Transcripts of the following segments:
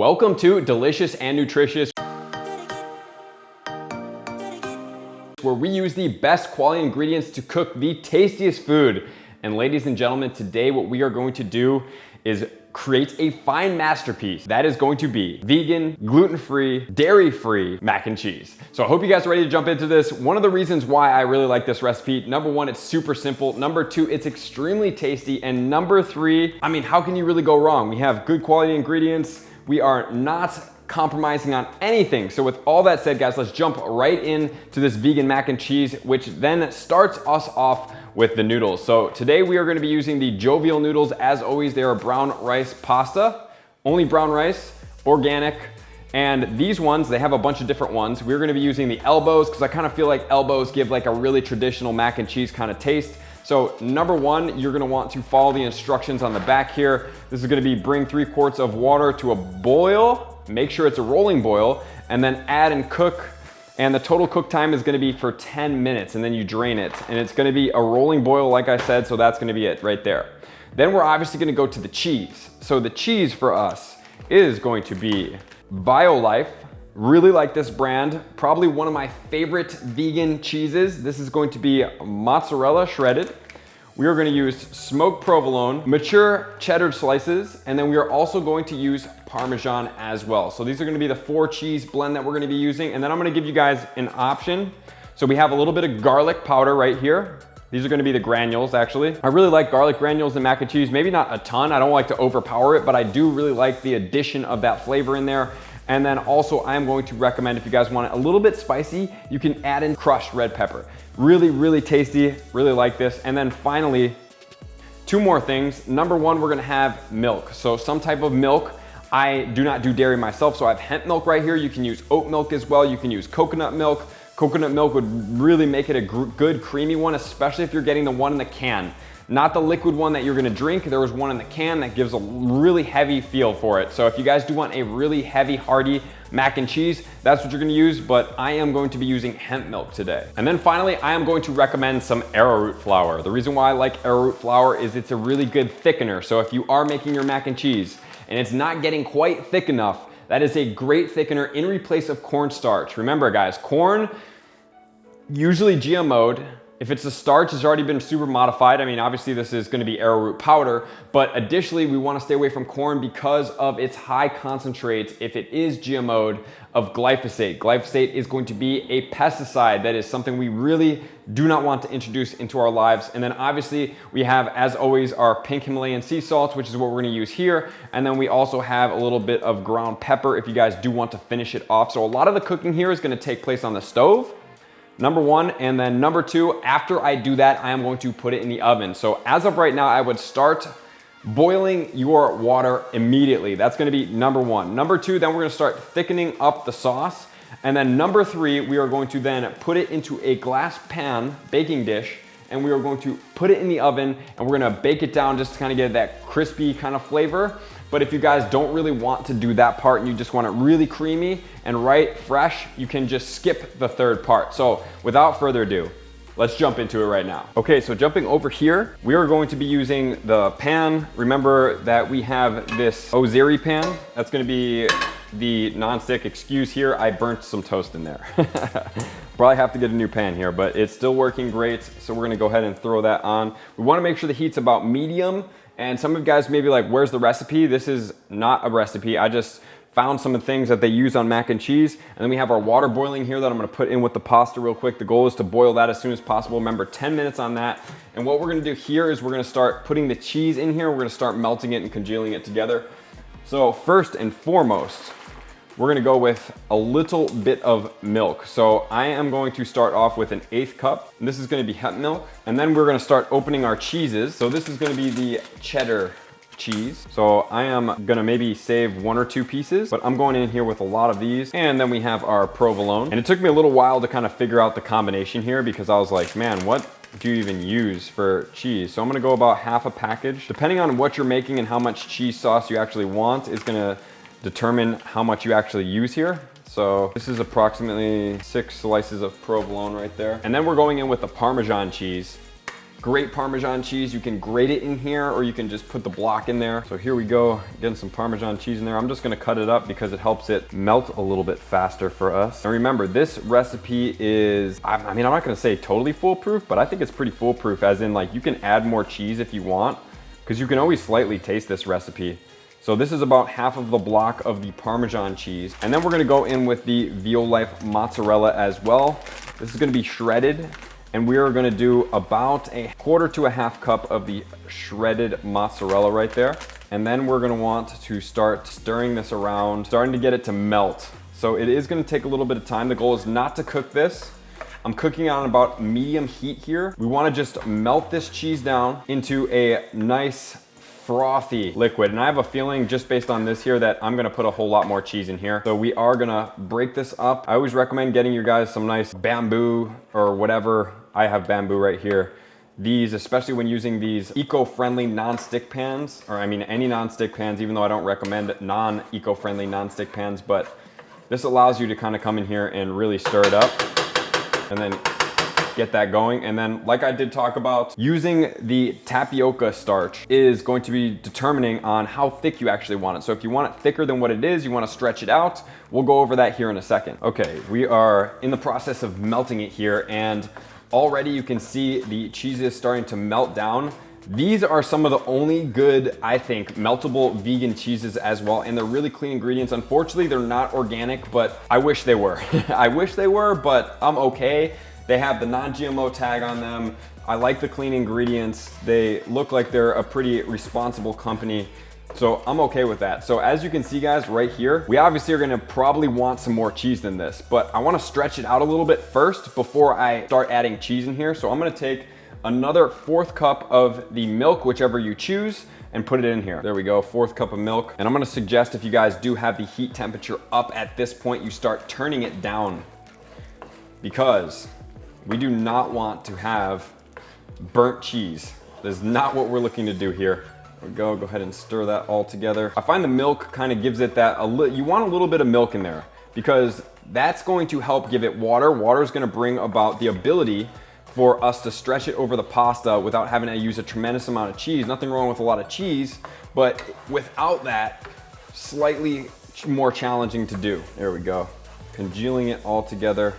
Welcome to Delicious and Nutritious, where we use the best quality ingredients to cook the tastiest food. And ladies and gentlemen, today what we are going to do is create a fine masterpiece that is going to be vegan, gluten-free, dairy-free mac and cheese. So I hope you guys are ready to jump into this. One of the reasons why I really like this recipe, number one, it's super simple. Number two, it's extremely tasty. And number three, I mean, how can you really go wrong? We have good quality ingredients. We are not compromising on anything. So with all that said, guys, let's jump right into this vegan mac and cheese, which then starts us off with the noodles. So today we are going to be using the jovial noodles. As always, they are brown rice pasta, only brown rice, organic. And these ones, they have a bunch of different ones. We're going to be using the elbows because I kind of feel like elbows give like a really traditional mac and cheese kind of taste. So number one, you're gonna want to follow the instructions on the back here. This is gonna be bring 3 quarts of water to a boil, make sure it's a rolling boil, and then add and cook. And the total cook time is gonna be for 10 minutes, and then you drain it. And it's gonna be a rolling boil, like I said, so that's gonna be it right there. Then we're obviously gonna go to the cheese. So the cheese for us is going to be BioLife. Really like this brand, probably one of my favorite vegan cheeses. This is going to be mozzarella shredded. We are going to use smoked provolone, mature cheddar slices, and then we are also going to use Parmesan as well. So these are going to be the 4 cheese blend that we're going to be using. And then I'm going to give you guys an option. So we have a little bit of garlic powder right here. These are going to be the granules, actually. I really like garlic granules in mac and cheese. Maybe not a ton. I don't like to overpower it, but I do really like the addition of that flavor in there. And then also I am going to recommend, if you guys want it a little bit spicy, you can add in crushed red pepper. Really, really tasty, really like this. And then finally, 2 more things. Number one, we're gonna have milk. So some type of milk. I do not do dairy myself, so I have hemp milk right here. You can use oat milk as well. You can use coconut milk. Coconut milk would really make it a good creamy one, especially if you're getting the one in the can. Not the liquid one that you're gonna drink. There was one in the can that gives a really heavy feel for it. So if you guys do want a really heavy, hearty mac and cheese, that's what you're gonna use, but I am going to be using hemp milk today. And then finally, I am going to recommend some arrowroot flour. The reason why I like arrowroot flour is it's a really good thickener. So if you are making your mac and cheese and it's not getting quite thick enough, that is a great thickener in replace of cornstarch. Remember guys, corn, usually GMO'd. If it's a starch, it's already been super modified. I mean, obviously this is gonna be arrowroot powder, but additionally, we wanna stay away from corn because of its high concentrates, if it is GMO'd, of glyphosate. Glyphosate is going to be a pesticide. That is something we really do not want to introduce into our lives. And then obviously we have, as always, our pink Himalayan sea salt, which is what we're gonna use here. And then we also have a little bit of ground pepper if you guys do want to finish it off. So a lot of the cooking here is gonna take place on the stove. Number one, and then number two, after I do that, I am going to put it in the oven. So as of right now, I would start boiling your water immediately. That's gonna be number one. Number two, then we're gonna start thickening up the sauce. And then number three, we are going to then put it into a glass pan baking dish, and we are going to put it in the oven, and we're gonna bake it down just to kind of get that crispy kind of flavor. But if you guys don't really want to do that part and you just want it really creamy and right fresh, you can just skip the third part. So without further ado, let's jump into it right now. Okay, so jumping over here, we are going to be using the pan. Remember that we have this Ozeri pan. That's gonna be the non-stick. Excuse here, I burnt some toast in there. Probably have to get a new pan here, but it's still working great. So we're gonna go ahead and throw that on. We wanna make sure the heat's about medium. And some of you guys may be like, where's the recipe? This is not a recipe. I just found some of the things that they use on mac and cheese. And then we have our water boiling here that I'm gonna put in with the pasta real quick. The goal is to boil that as soon as possible. Remember, 10 minutes on that. And what we're gonna do here is we're gonna start putting the cheese in here. We're gonna start melting it and congealing it together. So first and foremost, we're gonna go with a little bit of milk. So I am going to start off with an 1/8 cup. And this is gonna be hemp milk. And then we're gonna start opening our cheeses. So this is gonna be the cheddar cheese. So I am gonna maybe save 1 or 2 pieces, but I'm going in here with a lot of these. And then we have our provolone. And it took me a little while to kind of figure out the combination here because I was like, man, what do you even use for cheese? So I'm gonna go about half a package. Depending on what you're making and how much cheese sauce you actually want is gonna determine how much you actually use here. So this is approximately 6 slices of provolone right there. And then we're going in with the Parmesan cheese. Great Parmesan cheese. You can grate it in here or you can just put the block in there. So here we go, getting some Parmesan cheese in there. I'm just gonna cut it up because it helps it melt a little bit faster for us. And remember, this recipe is, I mean, I'm not gonna say totally foolproof, but I think it's pretty foolproof, as in like you can add more cheese if you want, because you can always slightly taste this recipe. So this is about half of the block of the Parmesan cheese. And then we're gonna go in with the Veal Life mozzarella as well. This is gonna be shredded, and we are gonna do about a quarter to a half cup of the shredded mozzarella right there. And then we're gonna want to start stirring this around, starting to get it to melt. So it is gonna take a little bit of time. The goal is not to cook this. I'm cooking on about medium heat here. We wanna just melt this cheese down into a nice frothy liquid. And I have a feeling, just based on this here, that I'm gonna put a whole lot more cheese in here. So we are gonna break this up. I always recommend getting you guys some nice bamboo or whatever. I have bamboo right here. These, especially when using these eco-friendly non-stick pans, or I mean any non-stick pans, even though I don't recommend non-eco-friendly non-stick pans, but this allows you to kind of come in here and really stir it up and then get that going. And then, like I did talk about, using the tapioca starch is going to be determining on how thick you actually want it. So if you want it thicker than what it is, you want to stretch it out, we'll go over that here in a second. Okay, we are in the process of melting it here, and already you can see the cheese is starting to melt down. These are some of the only good, I think, meltable vegan cheeses as well, and they're really clean ingredients. Unfortunately, they're not organic, but I wish they were. I wish they were, but I'm okay. They have the non-GMO tag on them. I like the clean ingredients. They look like they're a pretty responsible company. So I'm okay with that. So as you can see, guys, right here, we obviously are gonna probably want some more cheese than this, but I wanna stretch it out a little bit first before I start adding cheese in here. So I'm gonna take another 1/4 cup of the milk, whichever you choose, and put it in here. There we go, 1/4 cup of milk. And I'm gonna suggest, if you guys do have the heat temperature up at this point, you start turning it down, because we do not want to have burnt cheese. That is not what we're looking to do here. There we go, go ahead and stir that all together. I find the milk kind of gives it that, you want a little bit of milk in there, because that's going to help give it water. Water is gonna bring about the ability for us to stretch it over the pasta without having to use a tremendous amount of cheese. Nothing wrong with a lot of cheese, but without that, slightly more challenging to do. There we go, congealing it all together.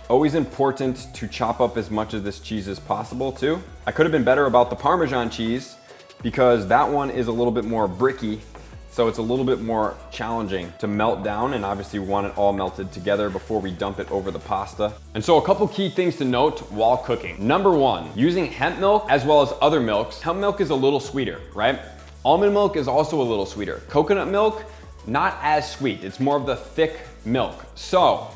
Always important to chop up as much of this cheese as possible too. I could have been better about the Parmesan cheese, because that one is a little bit more bricky, so it's a little bit more challenging to melt down, and obviously we want it all melted together before we dump it over the pasta. And so a couple key things to note while cooking. Number one, using hemp milk as well as other milks. Hemp milk is a little sweeter, right? Almond milk is also a little sweeter. Coconut milk, not as sweet. It's more of the thick milk. So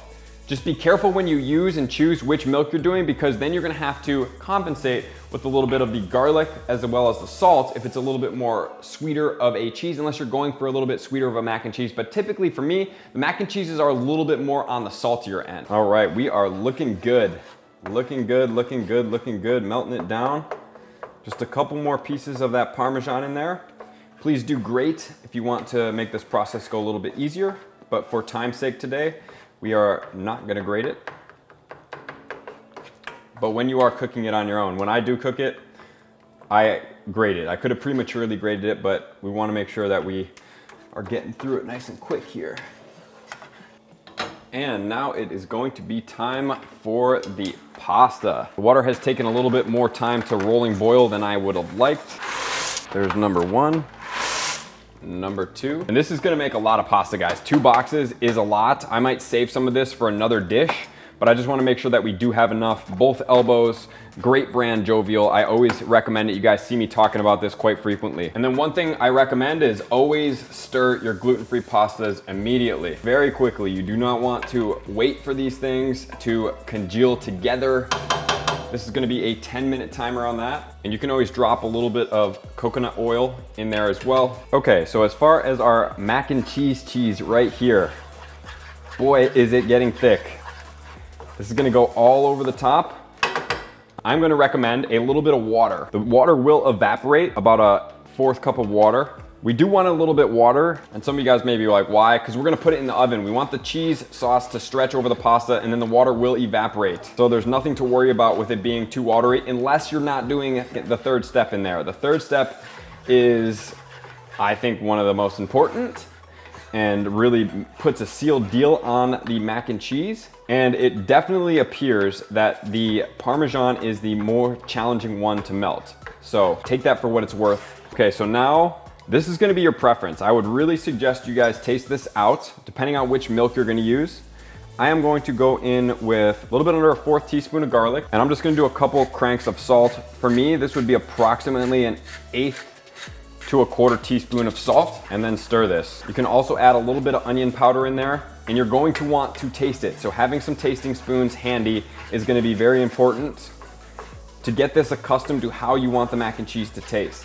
just be careful when you use and choose which milk you're doing, because then you're gonna have to compensate with a little bit of the garlic as well as the salt if it's a little bit more sweeter of a cheese, unless you're going for a little bit sweeter of a mac and cheese. But typically for me, the mac and cheeses are a little bit more on the saltier end. All right, we are looking good. Looking good, looking good, looking good. Melting it down. Just a couple more pieces of that Parmesan in there. Please do grate if you want to make this process go a little bit easier, but for time's sake today, we are not gonna grate it. But when you are cooking it on your own, when I do cook it, I grate it. I could have prematurely grated it, but we wanna make sure that we are getting through it nice and quick here. And now it is going to be time for the pasta. The water has taken a little bit more time to rolling boil than I would have liked. There's number one. Number two, and this is gonna make a lot of pasta, guys. 2 boxes is a lot. I might save some of this for another dish, but I just wanna make sure that we do have enough. Both elbows, great brand, Jovial. I always recommend it. You guys see me talking about this quite frequently. And then one thing I recommend is always stir your gluten-free pastas immediately, very quickly. You do not want to wait for these things to congeal together. This is gonna be a 10-minute timer on that. And you can always drop a little bit of coconut oil in there as well. Okay, so as far as our mac and cheese right here, boy, is it getting thick. This is gonna go all over the top. I'm gonna recommend a little bit of water. The water will evaporate, about a 1/4 cup of water We do want a little bit water, and some of you guys may be like, why? Because we're gonna put it in the oven. We want the cheese sauce to stretch over the pasta, and then the water will evaporate. So there's nothing to worry about with it being too watery, unless you're not doing the third step in there. The third step is, I think, one of the most important, and really puts a sealed deal on the mac and cheese. And it definitely appears that the Parmesan is the more challenging one to melt. So take that for what it's worth. Okay, so now this is gonna be your preference. I would really suggest you guys taste this out, depending on which milk you're gonna use. I am going to go in with a little bit under a 1/4 teaspoon of garlic, and I'm just gonna do a couple cranks of salt. For me, this would be approximately an 1/8 to a 1/4 teaspoon of salt, and then stir this. You can also add a little bit of onion powder in there, and you're going to want to taste it. So having some tasting spoons handy is gonna be very important to get this accustomed to how you want the mac and cheese to taste.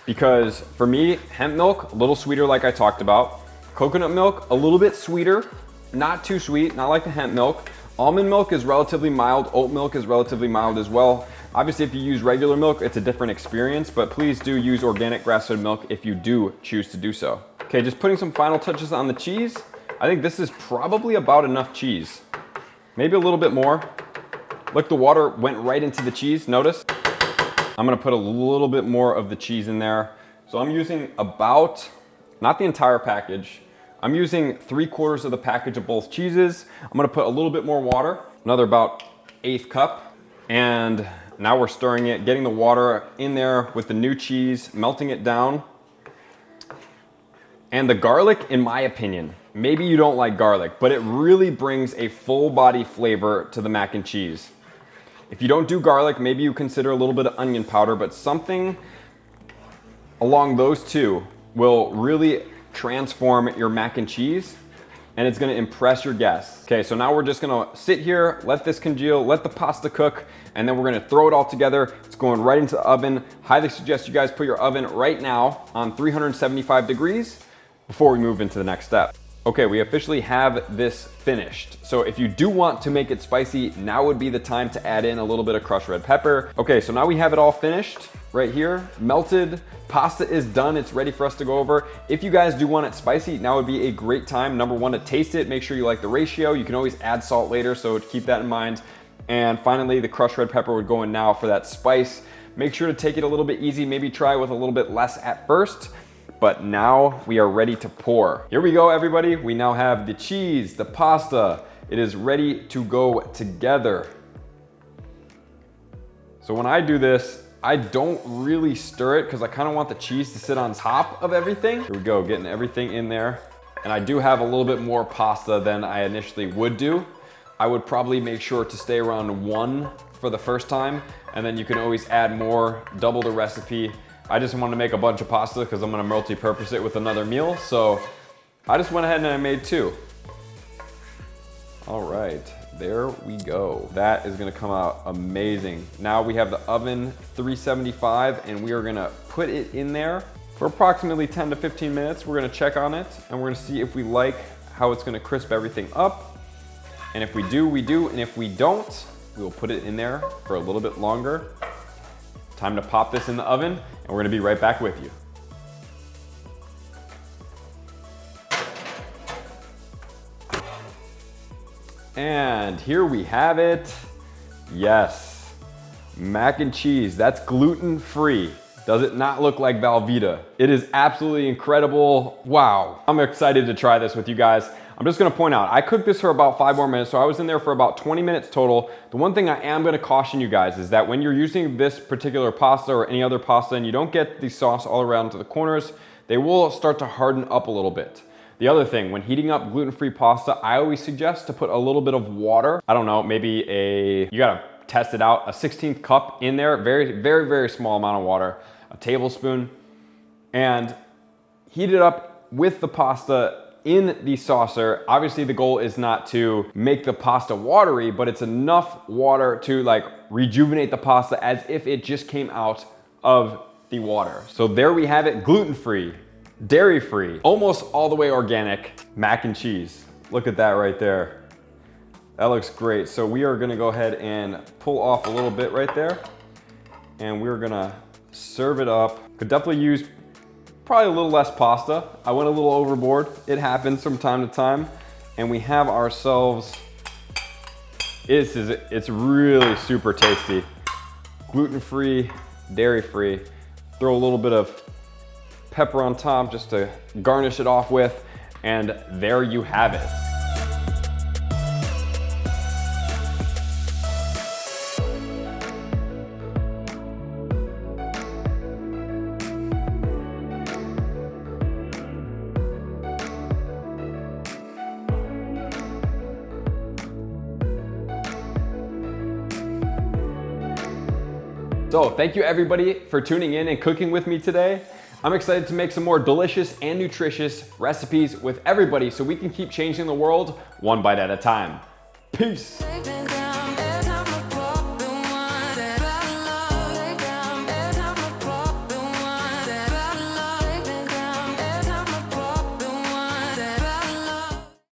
Because for me, hemp milk, a little sweeter like I talked about. Coconut milk, a little bit sweeter, not too sweet, not like the hemp milk. Almond milk is relatively mild, oat milk is relatively mild as well. Obviously, if you use regular milk, it's a different experience, but please do use organic grass-fed milk if you do choose to do so. Okay, just putting some final touches on the cheese. I think this is probably about enough cheese. Maybe a little bit more. Look, the water went right into the cheese, notice? I'm gonna put a little bit more of the cheese in there. So I'm using about, not the entire package, I'm using 3/4 of the package of both cheeses. I'm gonna put a little bit more water, another about 1/8 cup. And now we're stirring it, getting the water in there with the new cheese, melting it down. And the garlic, in my opinion, maybe you don't like garlic, but it really brings a full body flavor to the mac and cheese. If you don't do garlic, maybe you consider a little bit of onion powder, but something along those two will really transform your mac and cheese, and it's gonna impress your guests. Okay, so now we're just gonna sit here, let this congeal, let the pasta cook, and then we're gonna throw it all together. It's going right into the oven. Highly suggest you guys put your oven right now on 375 degrees before we move into the next step. Okay, we officially have this finished. So if you do want to make it spicy, now would be the time to add in a little bit of crushed red pepper. Okay, so now we have it all finished right here, melted. Pasta is done, it's ready for us to go over. If you guys do want it spicy, now would be a great time. Number one, to taste it, make sure you like the ratio. You can always add salt later, so keep that in mind. And finally, the crushed red pepper would go in now for that spice. Make sure to take it a little bit easy, maybe try with a little bit less at first. But now we are ready to pour. Here we go, everybody. We now have the cheese, the pasta. It is ready to go together. So when I do this, I don't really stir it because I kind of want the cheese to sit on top of everything. Here we go, getting everything in there. And I do have a little bit more pasta than I initially would do. I would probably make sure to stay around 1 for the first time, and then you can always add more, double the recipe. I just want to make a bunch of pasta because I'm going to multi-purpose it with another meal. So I just went ahead and I made 2. All right, there we go. That is going to come out amazing. Now we have the oven 375, and we are going to put it in there for approximately 10 to 15 minutes. We're going to check on it, and we're going to see if we like how it's going to crisp everything up. And if we do, we do. And if we don't, we will put it in there for a little bit longer. Time to pop this in the oven, and we're gonna be right back with you. And here we have it. Yes, mac and cheese. That's gluten-free. Does it not look like Velveeta? It is absolutely incredible. Wow. I'm excited to try this with you guys. I'm just gonna point out, I cooked this for about 5 more minutes, so I was in there for about 20 minutes total. The one thing I am gonna caution you guys is that when you're using this particular pasta or any other pasta and you don't get the sauce all around to the corners, they will start to harden up a little bit. The other thing, when heating up gluten-free pasta, I always suggest to put a little bit of water. I don't know, maybe you gotta test it out, a 1/16 cup in there, very, very, very small amount of water, a tablespoon, and heat it up with the pasta in the saucer. Obviously the goal is not to make the pasta watery, but it's enough water to like rejuvenate the pasta as if it just came out of the water. So there we have it, gluten-free, dairy-free, almost all the way organic mac and cheese. Look at that right there. That looks great. So we are gonna go ahead and pull off a little bit right there, and we're gonna serve it up. Could definitely use probably a little less pasta. I went a little overboard. It happens from time to time. And we have ourselves, it's really super tasty. Gluten-free, dairy-free. Throw a little bit of pepper on top just to garnish it off with, and there you have it. So thank you everybody for tuning in and cooking with me today. I'm excited to make some more delicious and nutritious recipes with everybody so we can keep changing the world one bite at a time. Peace.